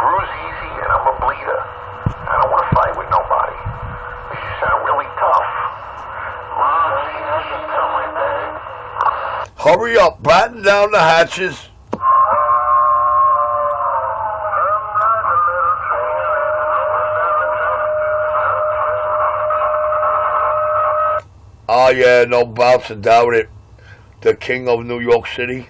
bruise easy and I'm a bleeder. I don't want to fight with nobody. But you sound really tough. Mom, Jesus, tell my dad. Hurry up, batten down the hatches. Oh yeah, no doubts about it. The king of New York City.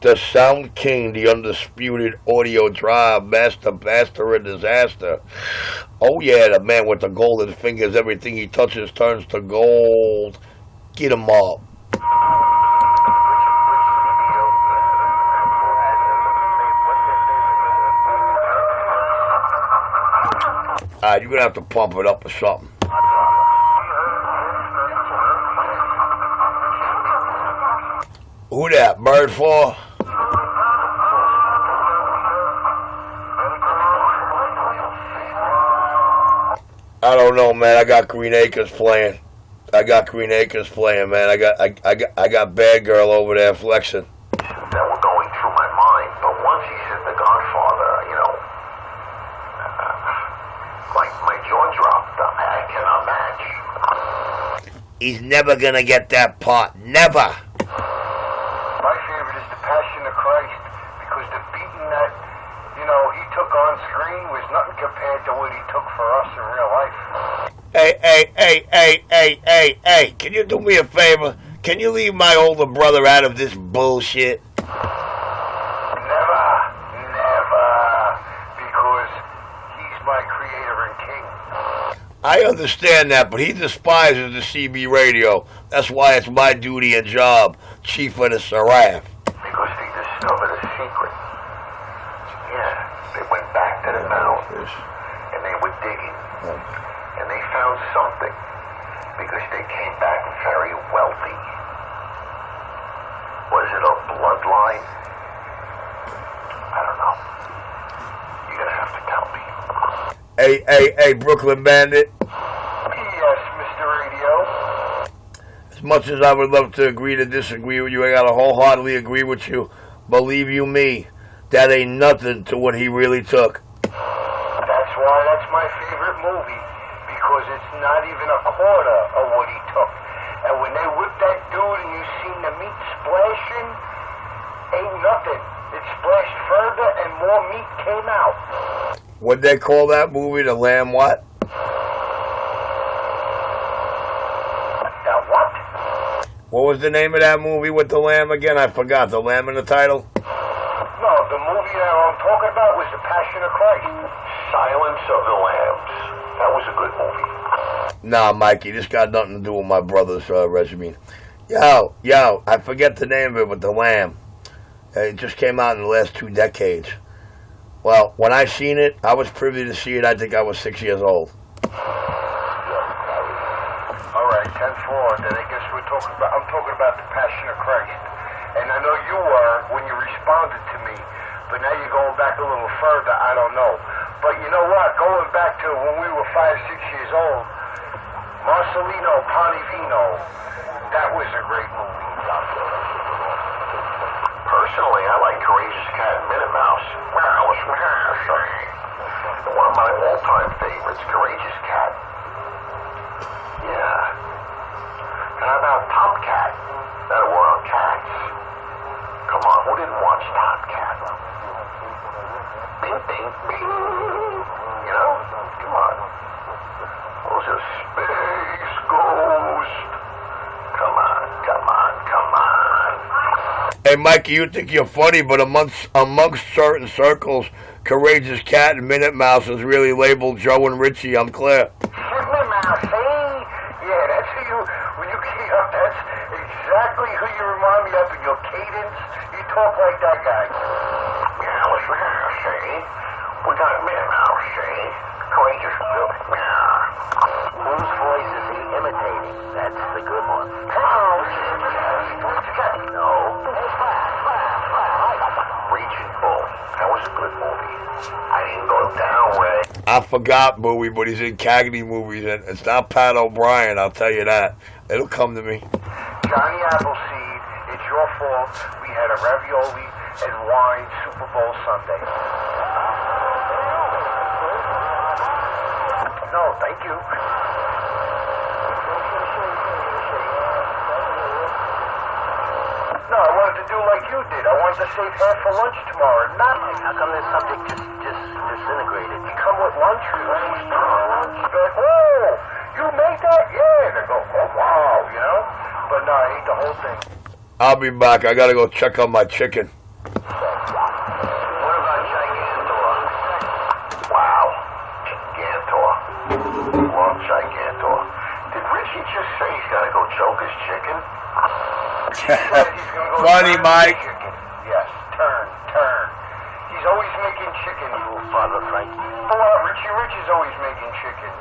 The Sound King, the undisputed audio drive, master, blaster, and disaster. Oh yeah, the man with the golden fingers, everything he touches turns to gold. Get him up. Alright, you're gonna have to pump it up or something. Who that, Bird for? I don't know, man. I got Green Acres playing. Man. I got Bad Girl over there flexing. That were going through my mind, but once he said The Godfather, you know, my jaw dropped. I cannot match. He's never gonna get that part. Never. My favorite is The Passion of Christ, because the beating that, you know, he took on screen was nothing compared to what he took for us in real life. Hey, can you do me a favor? Can you leave my older brother out of this bullshit? Never, because he's my creator and king. I understand that, but he despises the CB radio. That's why it's my duty and job, Chief of the Seraph. Because they discovered a secret. Yeah, they went back to the mountains, and they were digging, and they found something, because they came back very wealthy. Was it a bloodline? I don't know. You're gonna have to tell me. Hey, Brooklyn Bandit. Yes, Mr. Radio. As much as I would love to agree to disagree with you, I gotta wholeheartedly agree with you. Believe you me, that ain't nothing to what he really took. That's why that's my favorite movie, because it's not even a quarter of what he took. And when they whipped that dude and you seen the meat splashing, ain't nothing. It splashed further and more meat came out. What'd they call that movie? The Lamb what? Now what? What was the name of that movie with the lamb again? I forgot. The lamb in the title? No, the movie that I'm talking about was The Passion of Christ. Silence of the Lambs. That was a good movie. Nah, Mikey, this got nothing to do with my brother's resume. Yo, I forget the name of it, but the lamb. It just came out in the last 2 decades. Well, when I seen it, I was privy to see it. I think I was 6 years old. All right, 10-4. Then I guess I'm talking about The Passion of Christ. And I know you were when you responded to me, but now you're going back a little further. I don't know. But you know what? Going back to when we were 5-6 years old, Marcelino Ponivino, that was a great movie. Personally, I like Courageous Cat and Minute Mouse. One of my all-time favorites, Courageous Cat. Yeah. And how about Tomcat? That war on cats. Come on, who didn't watch Tomcat? Bing, bing, bing. You know? Come on. Those are Space Ghost. Come on. Hey, Mikey, you think you're funny, but amongst certain circles, Courageous Cat and Minute Mouse is really labeled Joe and Richie. I'm clear. Minute Mouse, hey? Yeah, that's who you, when you key up, that's exactly who you remind me of in your cadence. You talk like that guy. Yeah, what's that, see? We got Minute Mouse, see? Courageous, yeah. Whose voice is he imitating? That's the good one. No. Reaching Bull. That was a good movie. I didn't go down with. I forgot Bowie, but he's in Cagney movies, and it's not Pat O'Brien, I'll tell you that. It'll come to me. Johnny Appleseed, it's your fault. We had a ravioli and wine Super Bowl Sunday. No, thank you. No, I wanted to do like you did. I wanted to save half for lunch tomorrow. Not like, How come this subject just disintegrated? you come with lunch, we always do our lunch. But, oh, you made that? Yeah. They go, oh, wow, you know? But no, I ate the whole thing. I'll be back. I gotta go check on my chicken. What about Gigantor? Wow. Gigantor. Love Gigantor. Did Richie just say he's gotta go choke his chicken? He said he's gonna go Funny, turn Mike. Chicken. Yes, turn. He's always making chicken, you Father Frank. Oh, Richie's always making chicken.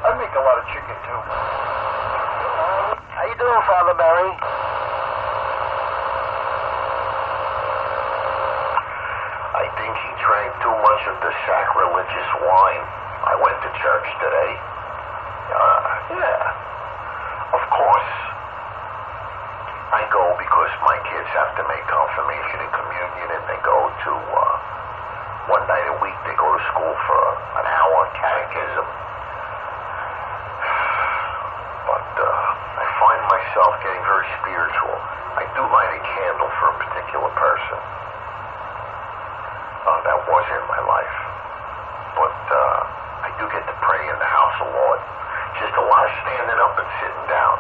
I make a lot of chicken, too. How you doing, Father Barry? I think he drank too much of the sacrilegious wine. I went to church today. Yeah. Of course. I go because my kids have to make confirmation and communion, and they go to, one night a week, they go to school for an hour catechism. But, I find myself getting very spiritual. I do light a candle for a particular person. That was in my life. But, I do get to pray in the house of the Lord. Just a lot of standing up and sitting down.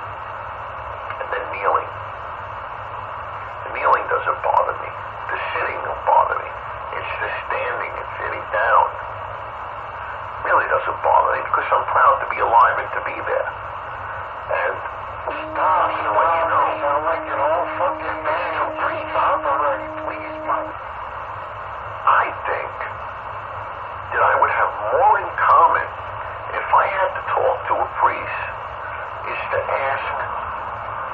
And then kneeling. The kneeling doesn't bother me. The sitting don't bother me. It's the standing and sitting down. Really doesn't bother me because I'm proud to be alive and to be there. And stop, so when you know. Sound like an old fucking man who breathes out already. Please, Mike. I think that I would have more in common if I had to talk to a priest is to ask,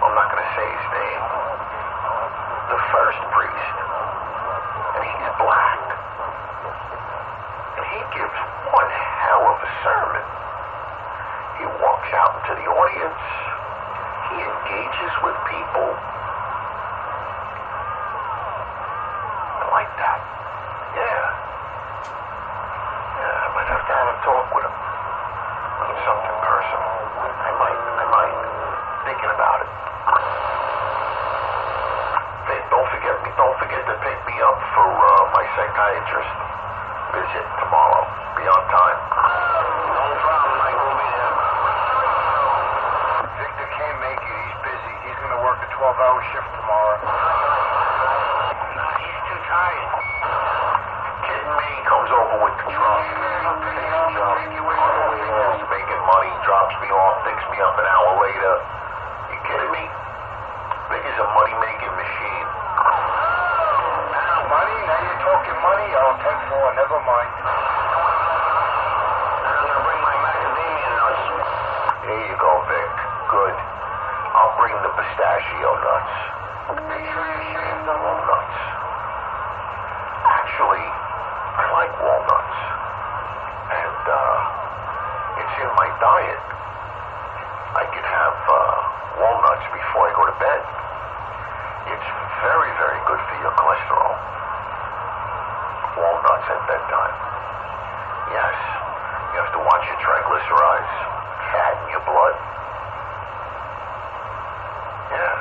I'm not going to say his name, the first priest, and he's black, and he gives one hell of a sermon. He walks out into the audience, he engages with people. I like that. Yeah, I might have to have a talk with him. Something personal. I might. Thinking about it. Hey, don't forget to pick me up for my psychiatrist visit tomorrow. Be on time. No problem, Mike. We'll be there. Victor can't make it. He's busy. He's gonna work a 12-hour shift tomorrow. He's too tired. Kid me comes over with the truck. He's making money, drops me off, picks me up an hour later. You kidding me? Big is a money-making machine. Money? Now you're talking money? Oh, 10-4, never mind. I'm gonna bring my macadamia nuts. Here you go, Vic. Good. I'll bring the pistachio nuts. Make sure you shave the walnuts. Actually, I like walnuts. And, it's in my diet. I could have, walnuts before I go to bed. It's very, very good for your cholesterol. Walnuts at bedtime. Yes, you have to watch your triglycerides, fat in your blood. Yeah.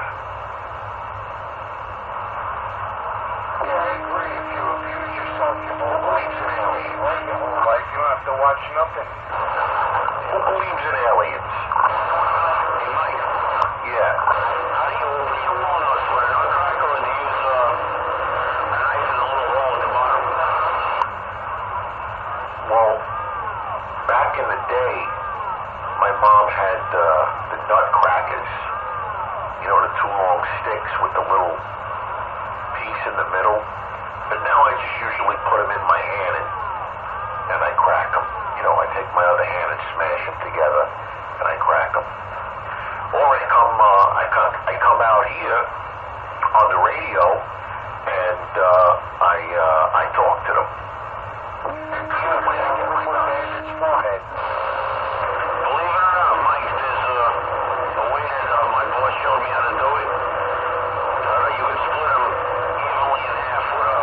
Yeah, I agree. If you abuse yourself, you won't believe in aliens. Your whole life, you don't have to watch nothing. Who believes in aliens? Hey, Mike. Yeah. How do you open your walnuts with a nutcracker, or do you use a knife and a little hole at the bottom? Well, back in the day, my mom had the nutcrackers. You know, the two long sticks with the little piece in the middle. But now I just usually put them in my hand and I crack them. You know, I take my other hand and smash them together and I crack them. Or I come out here on the radio and I talk to them. Believe it or not, Mike, there's a way that my boss showed me how to do it. You could split them evenly in half with a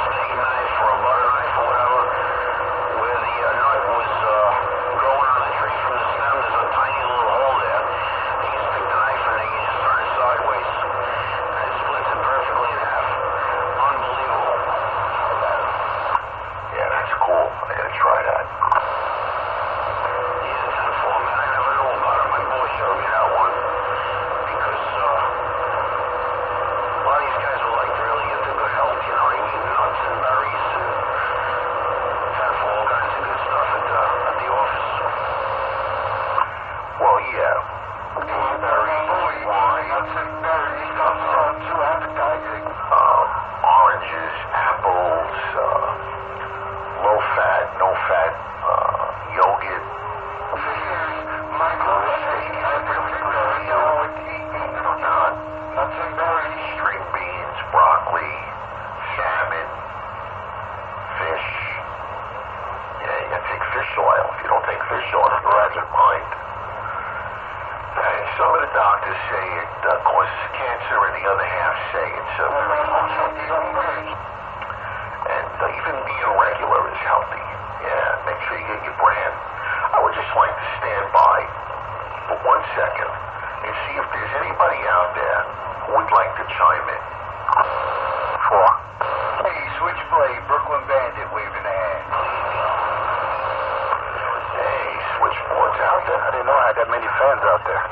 steak knife or a butter knife or whatever, where the nut was doctors say it causes cancer, and the other half say it's very healthy. And even being regular is healthy. Yeah, make sure you get your brand. I would just like to stand by for 1 second and see if there's anybody out there who would like to chime in. Four. Hey, Switchblade, Brooklyn Bandit, waving a hand. Hey, Switchboard's out there. I didn't know I had that many fans out there.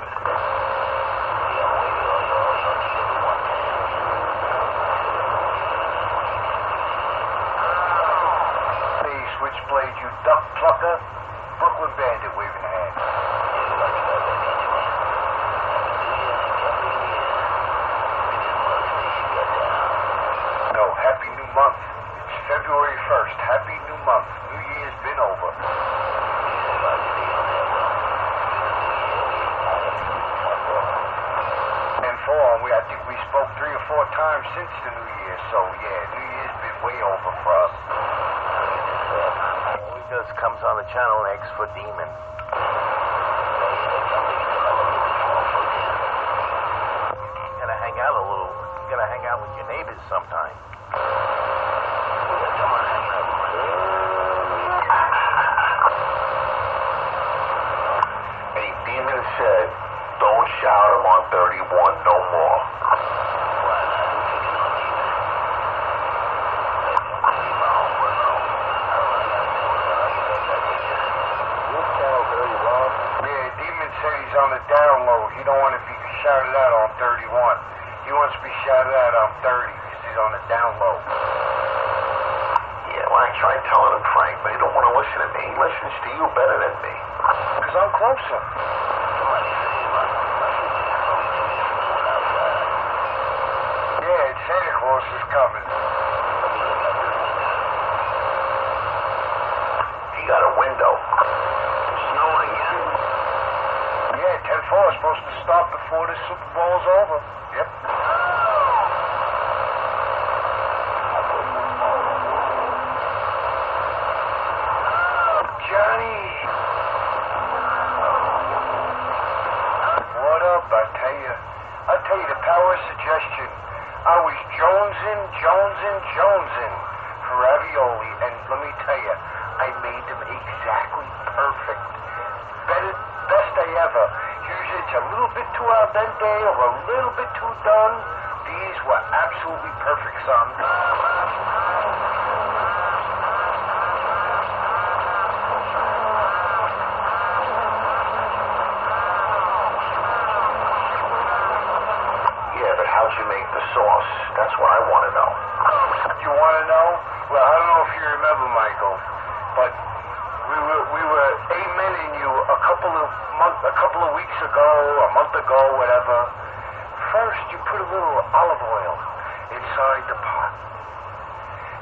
Hey, Switchblade, you duck plucker. Brooklyn Bandit, waving a hand. No, happy new month. It's February 1st. Happy new month. New Year's been over. And I think we spoke 3 or 4 times since the New Year, so yeah, New Year's been way over for us. All he does comes on the channel and eggs for demon. You gotta hang out a little. You gotta hang out with your neighbors sometime. Hey, Demon said, don't shout him on 31 no more. Yeah, Demon said he's on the download. He don't want to be shouted out on 31. He wants to be shouted out on 30 because he's on the download. Yeah, well, I tried telling him, Frank, but he don't want to listen to me. He listens to you better than me. Because I'm closer. Yeah, Santa Claus is coming. He got a window. Snowing again? Yeah, 10-4 is supposed to stop before the Super Bowl's over. Yep. Johnny! What up? I tell you, the power of suggestion. I was jonesing for ravioli, and let me tell you, I made them exactly perfect. Best I ever. Usually it's a little bit too al dente or a little bit too done. These were absolutely perfect, son. Yeah, but how'd you make the sauce? That's what I want to know. You want to know? Well, I don't know if you remember, Michael, but we were amening you a couple of weeks ago, a month ago, whatever. First, you put a little olive oil inside the pot.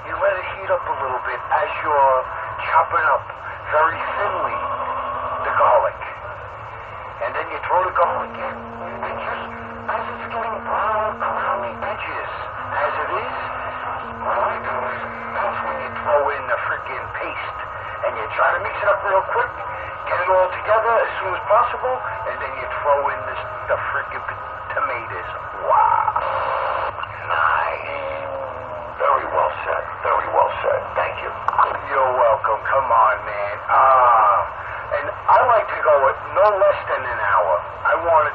You let it heat up a little bit as you're chopping up very thinly the garlic. And then you throw the garlic in. And just as it's getting brown around the edges, as it is, what I do is that's when you throw in the freaking paste. And you try to mix it up real quick, get it all together as soon as possible, and then you throw in the freaking tomatoes. Wow. Nice. Very well said. Very well said. Thank you. You're welcome. Come on, man. And I like to go at no less than an hour. I want it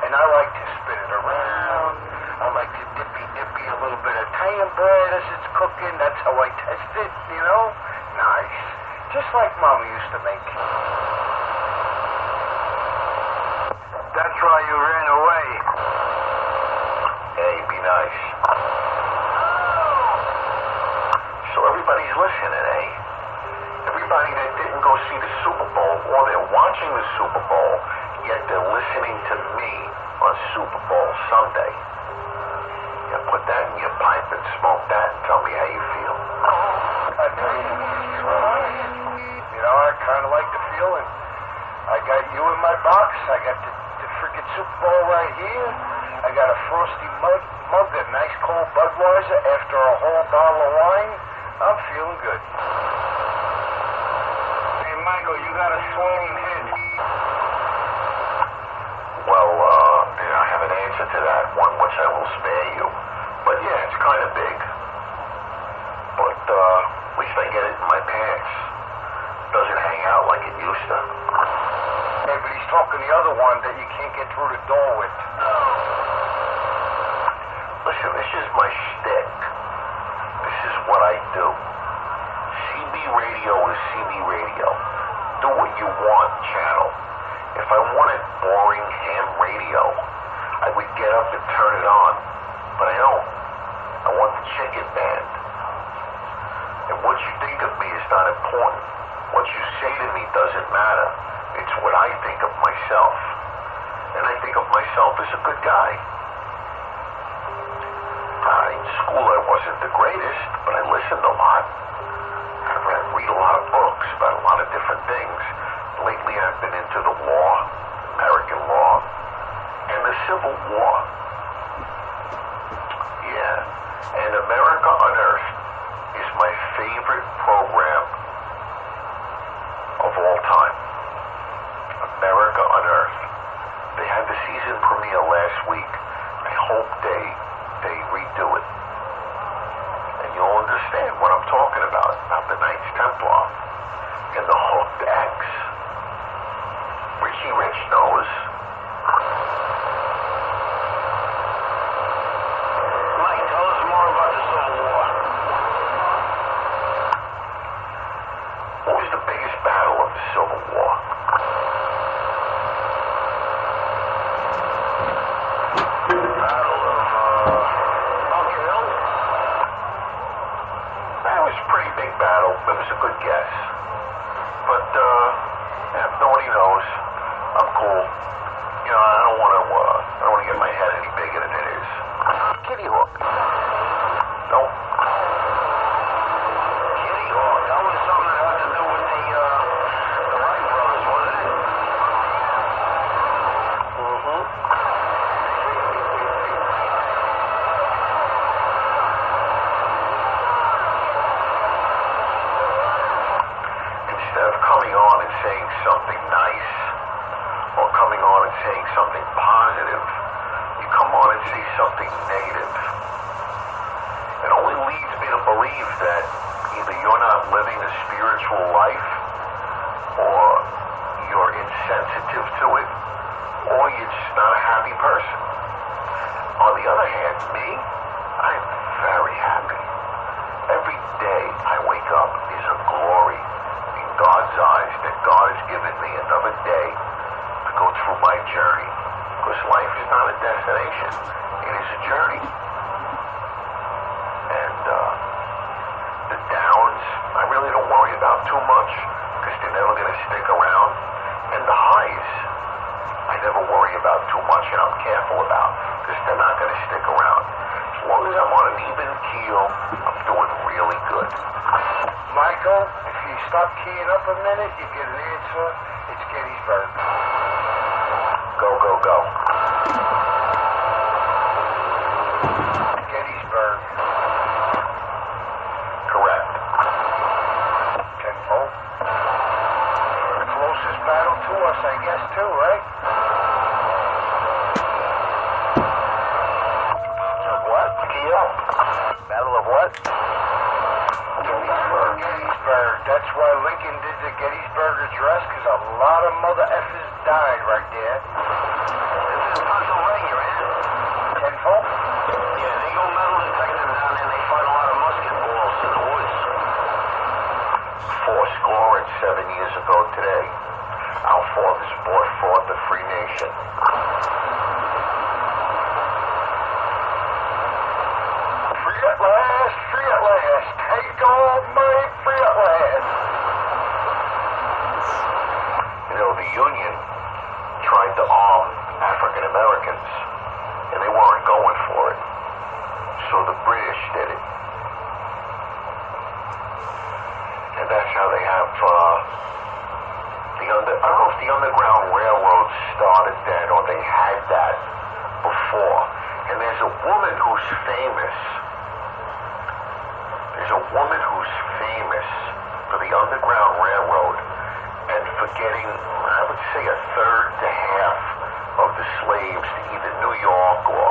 and I like to spin it around. I like to dippy a little bit of Italian bread as it's cooking. That's how I test it, you know? Nice. Just like Mama used to make. That's why you ran away. Hey, be nice. So everybody's listening, eh? Everybody that didn't go see the Super Bowl, or they're watching the Super Bowl, yet they're listening to me on Super Bowl Sunday. Yeah, put that in your pipe and smoke that and tell me how you feel. I tell you, I kind of like the feeling. I got you in my box. I got the freaking Super Bowl right here. I got a frosty mug, a nice cold Budweiser after a whole bottle of wine. I'm feeling good. Hey, Michael, you got a swinging hit. Well, into that one, which I will spare you. But yeah, it's kind of big. But at least I get it in my pants. Doesn't hang out like it used to. Hey, but he's talking the other one that you can't get through the door with. Listen, this is my shtick. This is what I do. CB radio is CB radio. Do what you want, channel. If I wanted boring ham radio, I would get up and turn it on. But I don't. I want the chicken band. And what you think of me is not important. What you say to me doesn't matter. It's what I think of myself. And I think of myself as a good guy. In school I wasn't the greatest, but I listened a lot. I read a lot of books about a lot of different things. Lately I've been into the law, American law, and the Civil War. Yeah, and America Unearthed is my favorite program of all time. America Unearthed. They had the season premiere last week. I hope they redo it. And you'll understand what I'm talking about the Knights Templar and the Hooked X. Richie Rich knows. Mike, tell us more about the Civil War. What was the biggest battle of the Civil War? Battle of Bunker Hill? That was a pretty big battle. It was a good guess. But, yeah, nobody knows. I'm cool. You know, I don't want to get my head any bigger than it is. Kitty Hawk. Nope. Kitty Hawk. That was something that had to do with the Wright brothers, wasn't it? Mm-hmm. Instead of coming on and saying something nice, or coming on and saying something positive, you come on and say something negative. It only leads me to believe that either you're not living a spiritual life, or you're insensitive to it, or you're just not a happy person. On the other hand, me, I'm very happy. Every day I wake up is a glory in God's eyes that God has given me another day to go through my journey. Because life is not a destination, it is a journey. And the downs, I really don't worry about too much, because they're never going to stick around. And the highs, I never worry about too much, and I'm careful about, because they're not going to stick around. As long as I'm on an even keel, I'm doing really good. Michael, if you stop keying up a minute, you get an answer. It's Gettysburg. Go, go, go. Gettysburg. Correct. Tenfold. The closest battle to us, I guess, too, right? What? Key up. Battle of what? Gettysburg. Gettysburg. That's why Lincoln did the Gettysburg Address, because a lot of mother effers died right there. This is Pennsylvania, ain't it? Tenfold. Yeah, they go metal detecting down there and they find a lot of musket balls in the woods. 7 years ago today, our fathers brought forth a free nation. Free at last, free at last. Take all money, free at last. You know, the Union tried to arm African Americans, and they weren't going for it. So the British did it. And that's how they have, I don't know if the Underground Railroad started that or they had that before. And there's a woman who's famous. There's a woman who's famous for the Underground Railroad and for getting, I would say, a third to half of the slaves to either New York or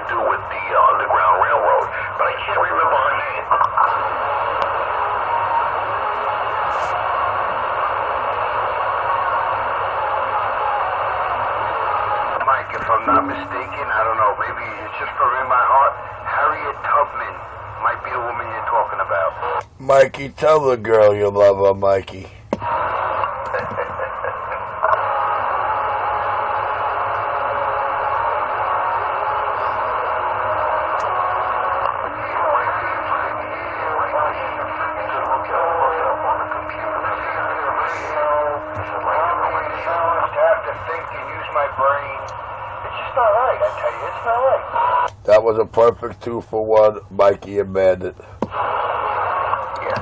do with the Underground Railroad, but I can't remember her name. Mike, if I'm not mistaken, I don't know, maybe it's just from in my heart, Harriet Tubman might be the woman you're talking about. Mikey, tell the girl you love her, Mikey. That was a perfect 2-for-1, Mikey and Bandit. Yeah, 10-4.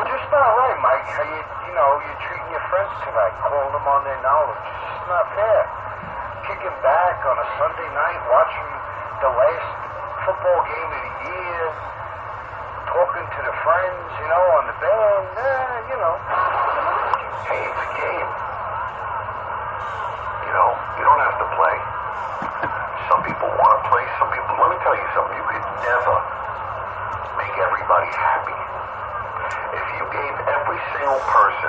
Just not right, Mike. How you're treating your friends tonight, calling them on their knowledge. It's just not fair. Kicking back on a Sunday night, watching the last football game of the year, talking to the friends, on the band, Hey, it's a game. You don't have to play. Some people want to play, some people... Let me tell you something. You could never make everybody happy. If you gave every single person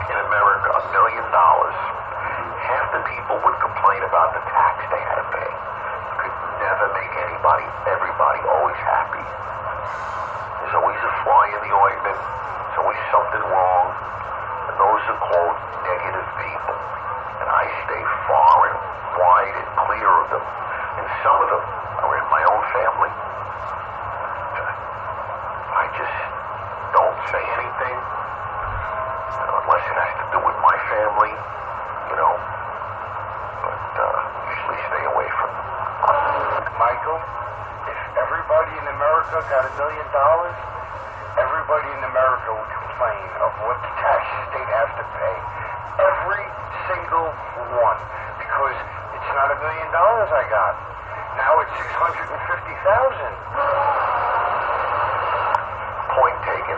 in America $1 million, half the people would complain about the tax they had to pay. You could never make everybody always happy. There's always a fly in the ointment. There's always something wrong. And those are called negative people. And I stay far and wide and clear of them. And some of them are in my own family. I just don't say anything, unless it has to do with my family, but usually stay away from them. Michael, if everybody in America got $1 million, everybody in America would complain of what the taxes they'd have to pay. Every single one. Because it's not $1 million I got. Now it's $650,000. Point taken.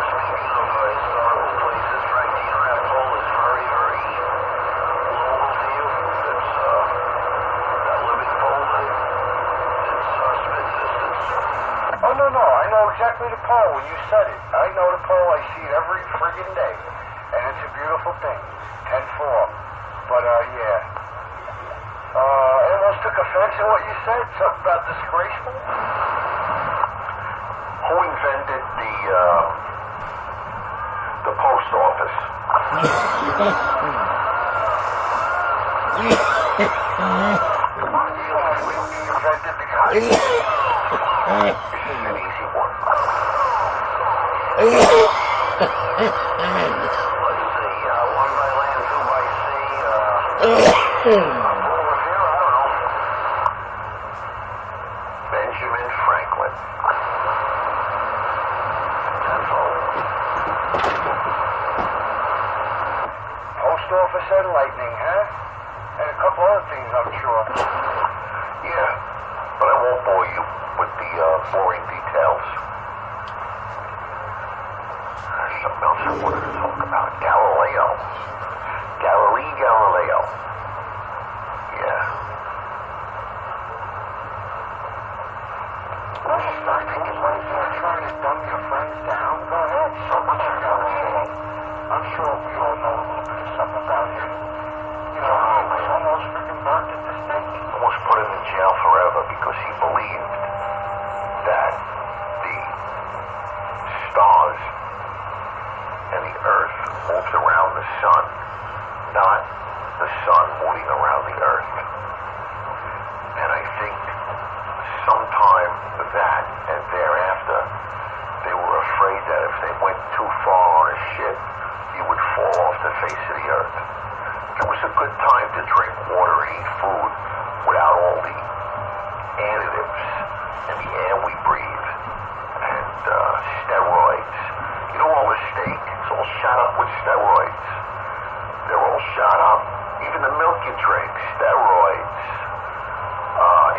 Speaking of historical places, Frank, do you know that Paul is very, very local to you? It's that living pole that it's spit distance. Oh, no, I know exactly the pole when you said it. I know the pole. I see it every friggin' day. And it's a beautiful thing. 10-4. But, yeah. I almost took offense at what you said. Something about disgraceful. Who invented the post office? You invented the guy. This is an easy one. Let's see, one by land, two by sea, over here, I don't know. Benjamin Franklin. Post office and lightning, huh? And a couple other things, I'm sure. Yeah, but I won't bore you with the boring details. There's something else I wanted to talk about. Galileo. Galileo. Yeah. Well, you start thinking when you start trying to dumb your friends down, go ahead. So much I gotta say. I'm sure we all know a little bit of something about him. I was almost freaking burnt at the stake. Almost put him in jail forever because he believed that the stars and the earth moves around the sun, not the sun moving around the earth. And I think sometime that and thereafter, they were afraid that if they went too far on a ship, he would fall off the face of the earth. It was a good time to drink water and eat food without all the additives and the air we breathe and steroids. All the steak, it's all shot up with steroids. They're all shot up. Even the milk you drink, steroids,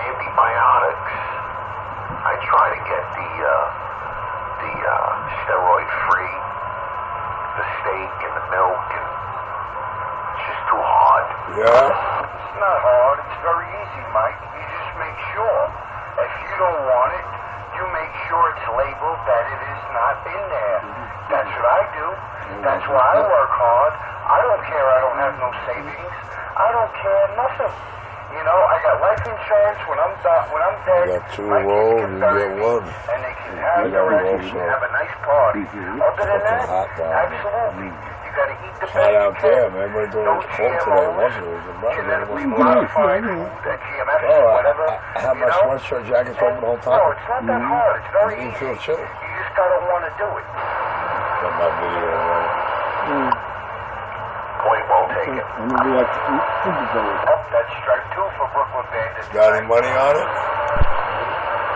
antibiotics. I try to get the steroid weight and the milk, and it's just too hard. Yeah. It's not hard. It's very easy, Mike. You just make sure. If you don't want it, you make sure it's labeled that it is not in there. That's what I do. That's why I work hard. I don't care I don't have no savings. I don't care nothing. You know, I got life insurance when I'm dead. You got two my kids rolls, can you bury get me, one. and they can have You the got rest one and also. have a nice party. Other than that, hot dog. absolutely. You got to eat the best Hot you out can. there, man. We're doing No this cold today. GMOs, Wasn't it? It was genetically about modified food, that GMS, Oh, whatever. I had my you know? sweatshirt jackets open the whole No, time. it's not that hard. It's very You easy. feel chill. You just gotta want to do it. Got my video on. Point well taken. Oh, that's strike two for Brooklyn Bandits. Got any money on it?